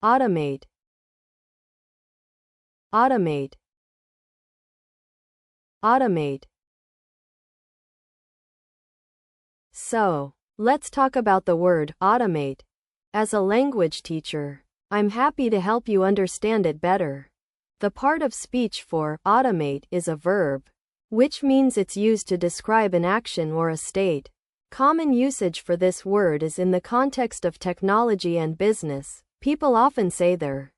automate, automate, automate. So, let's talk about the word automate. As a language teacher, I'm happy to help you understand it better. The part of speech for automate is a verb, which means it's used to describe an action or a state. Common usage for this word is in the context of technology and business. People often say they're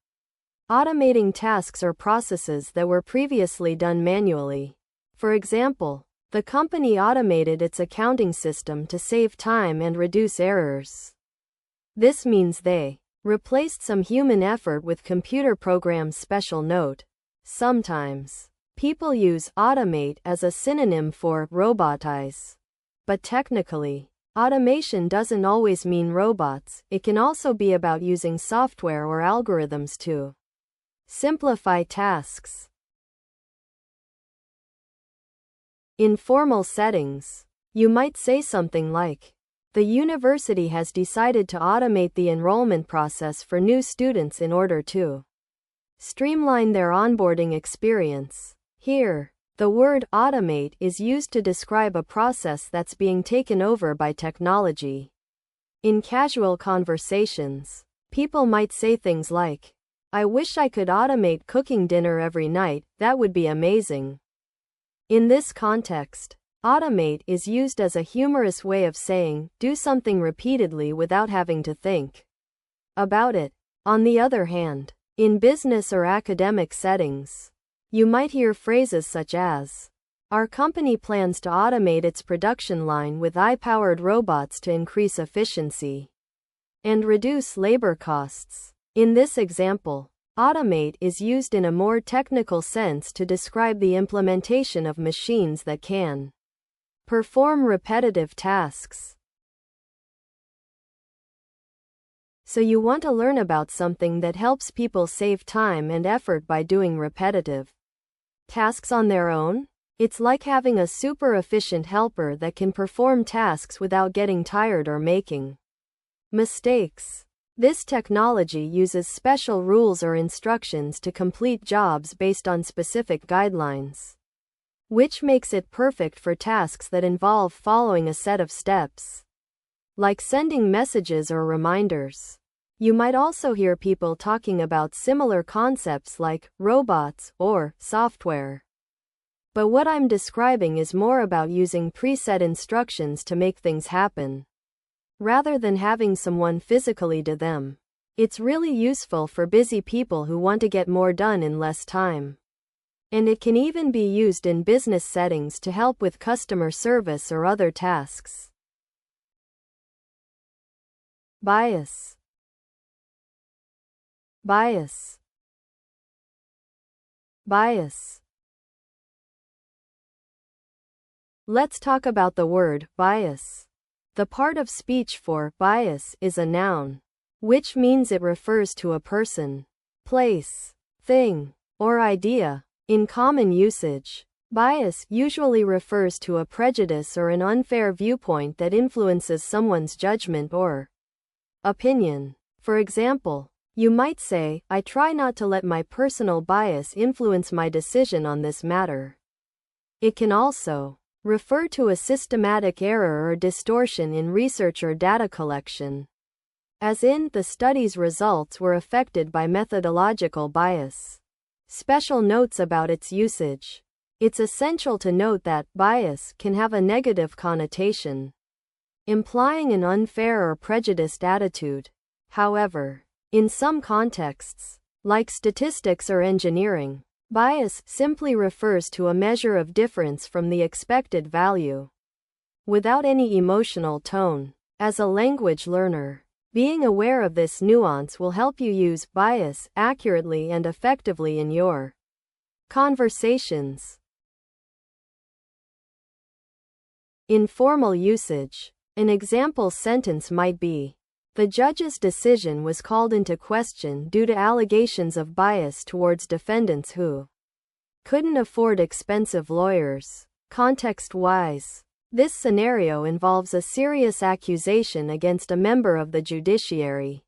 automating tasks or processes that were previously done manually. For example, the company automated its accounting system to save time and reduce errors. This means they replaced some human effort with computer programs. Special note: sometimes people use automate as a synonym for robotize. But technically, automation doesn't always mean robots. It can also be about using software or algorithms to simplify tasks. In formal settings, you might say something like, "The university has decided to automate the enrollment process for new students in order to streamline their onboarding experience." Here, the word automate is used to describe a process that's being taken over by technology. In casual conversations, people might say things like, "I wish I could automate cooking dinner every night, that would be amazing." In this context, automate is used as a humorous way of saying, do something repeatedly without having to think about it. On the other hand, in business or academic settings, you might hear phrases such as, "Our company plans to automate its production line with AI-powered robots to increase efficiency and reduce labor costs." In this example, automate is used in a more technical sense to describe the implementation of machines that can perform repetitive tasks. So you want to learn about something that helps people save time and effort by doing repetitive tasks on their own? It's like having a super efficient helper that can perform tasks without getting tired or making mistakes. This technology uses special rules or instructions to complete jobs based on specific guidelines, which makes it perfect for tasks that involve following a set of steps, like sending messages or reminders. You might also hear people talking about similar concepts like robots or software. But what I'm describing is more about using preset instructions to make things happen, rather than having someone physically do them. It's really useful for busy people who want to get more done in less time. And it can even be used in business settings to help with customer service or other tasks. Bias. Bias. Bias. Let's talk about the word bias. The part of speech for bias is a noun, which means it refers to a person, place, thing, or idea. In common usage, bias usually refers to a prejudice or an unfair viewpoint that influences someone's judgment or opinion. For example, you might say, "I try not to let my personal bias influence my decision on this matter." It can also refer to a systematic error or distortion in research or data collection, as in, the study's results were affected by methodological bias. Special notes about its usage. It's essential to note that bias can have a negative connotation, implying an unfair or prejudiced attitude. However, in some contexts, like statistics or engineering, bias simply refers to a measure of difference from the expected value, without any emotional tone. As a language learner, being aware of this nuance will help you use bias accurately and effectively in your conversations. In formal usage, an example sentence might be, "The judge's decision was called into question due to allegations of bias towards defendants who couldn't afford expensive lawyers." Context-wise, this scenario involves a serious accusation against a member of the judiciary.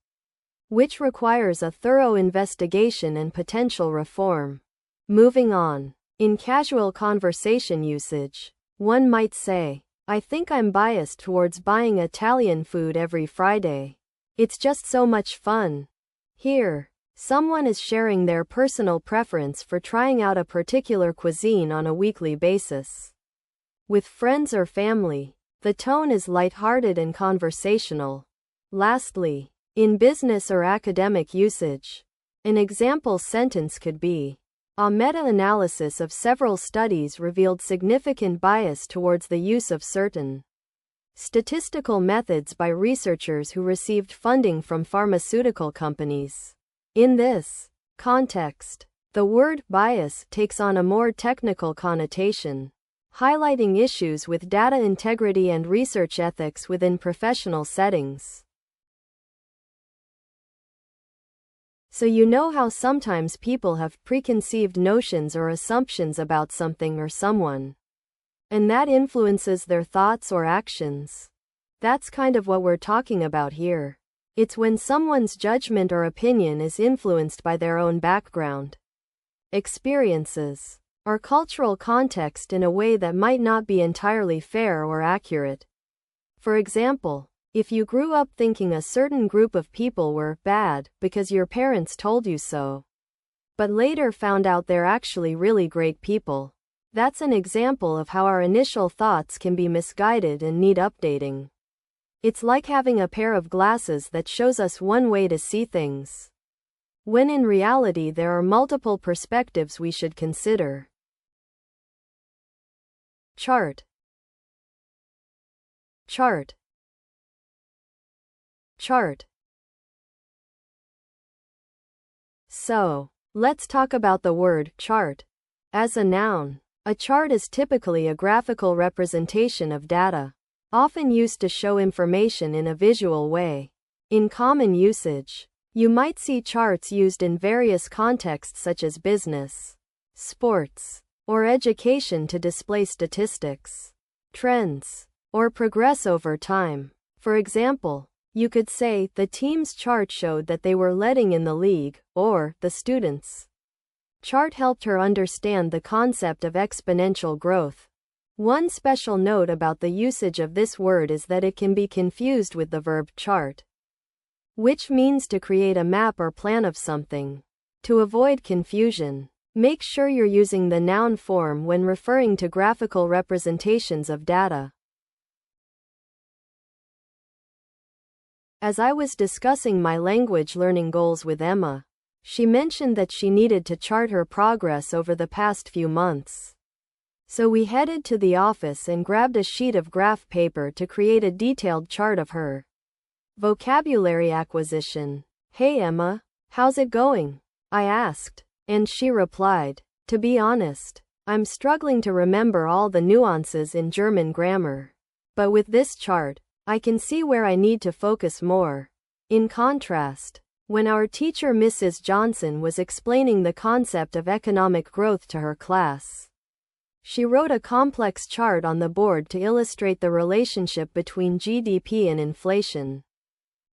which requires a thorough investigation and potential reform. Moving on. In casual conversation usage, one might say, I think I'm biased towards buying Italian food every Friday. It's just so much fun. Here, someone is sharing their personal preference for trying out a particular cuisine on a weekly basis. With friends or family, the tone is lighthearted and conversational. Lastly, in business or academic usage, an example sentence could be, a meta-analysis of several studies revealed significant bias towards the use of certain statistical methods by researchers who received funding from pharmaceutical companies. In this context, the word bias takes on a more technical connotation, highlighting issues with data integrity and research ethics within professional settings. So you know how sometimes people have preconceived notions or assumptions about something or someone, and that influences their thoughts or actions. That's kind of what we're talking about here. It's when someone's judgment or opinion is influenced by their own background, experiences, or cultural context in a way that might not be entirely fair or accurate. For example, if you grew up thinking a certain group of people were bad because your parents told you so, but later found out they're actually really great people, that's an example of how our initial thoughts can be misguided and need updating. It's like having a pair of glasses that shows us one way to see things, when in reality there are multiple perspectives we should consider. Chart. Chart. Chart. So, let's talk about the word chart. As a noun, a chart is typically a graphical representation of data, often used to show information in a visual way. In common usage, you might see charts used in various contexts such as business, sports, or education to display statistics, trends, or progress over time. For example, you could say, the team's chart showed that they were leading in the league, or, the students' chart helped her understand the concept of exponential growth. One special note about the usage of this word is that it can be confused with the verb chart, which means to create a map or plan of something. To avoid confusion, make sure you're using the noun form when referring to graphical representations of data. As I was discussing my language learning goals with Emma, she mentioned that she needed to chart her progress over the past few months. So we headed to the office and grabbed a sheet of graph paper to create a detailed chart of her vocabulary acquisition. Hey Emma, how's it going? I asked, and she replied, to be honest, I'm struggling to remember all the nuances in German grammar. But with this chart, I can see where I need to focus more. In contrast, when our teacher Mrs. Johnson was explaining the concept of economic growth to her class, she wrote a complex chart on the board to illustrate the relationship between GDP and inflation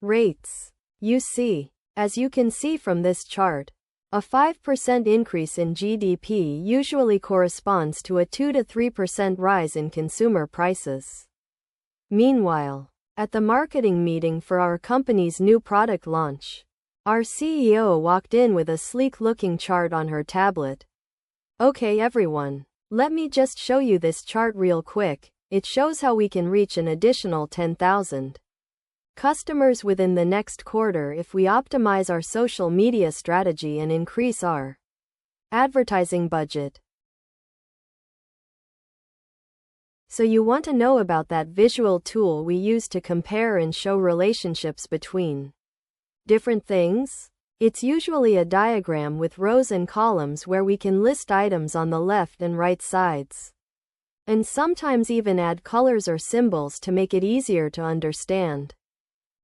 rates. You see, as you can see from this chart, a 5% increase in GDP usually corresponds to a 2 to 3% rise in consumer prices. Meanwhile, at the marketing meeting for our company's new product launch, our CEO walked in with a sleek-looking chart on her tablet. Okay everyone, let me just show you this chart real quick. It shows how we can reach an additional 10,000 customers within the next quarter if we optimize our social media strategy and increase our advertising budget. So you want to know about that visual tool we use to compare and show relationships between different things? It's usually a diagram with rows and columns where we can list items on the left and right sides, and sometimes even add colors or symbols to make it easier to understand.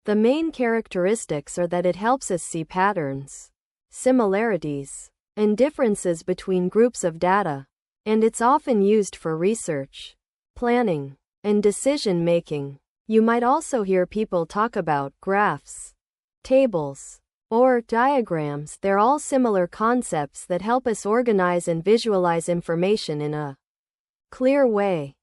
The main characteristics are that it helps us see patterns, similarities, and differences between groups of data, and it's often used for research, planning, and decision-making. You might also hear people talk about graphs, tables, or diagrams. They're all similar concepts that help us organize and visualize information in a clear way.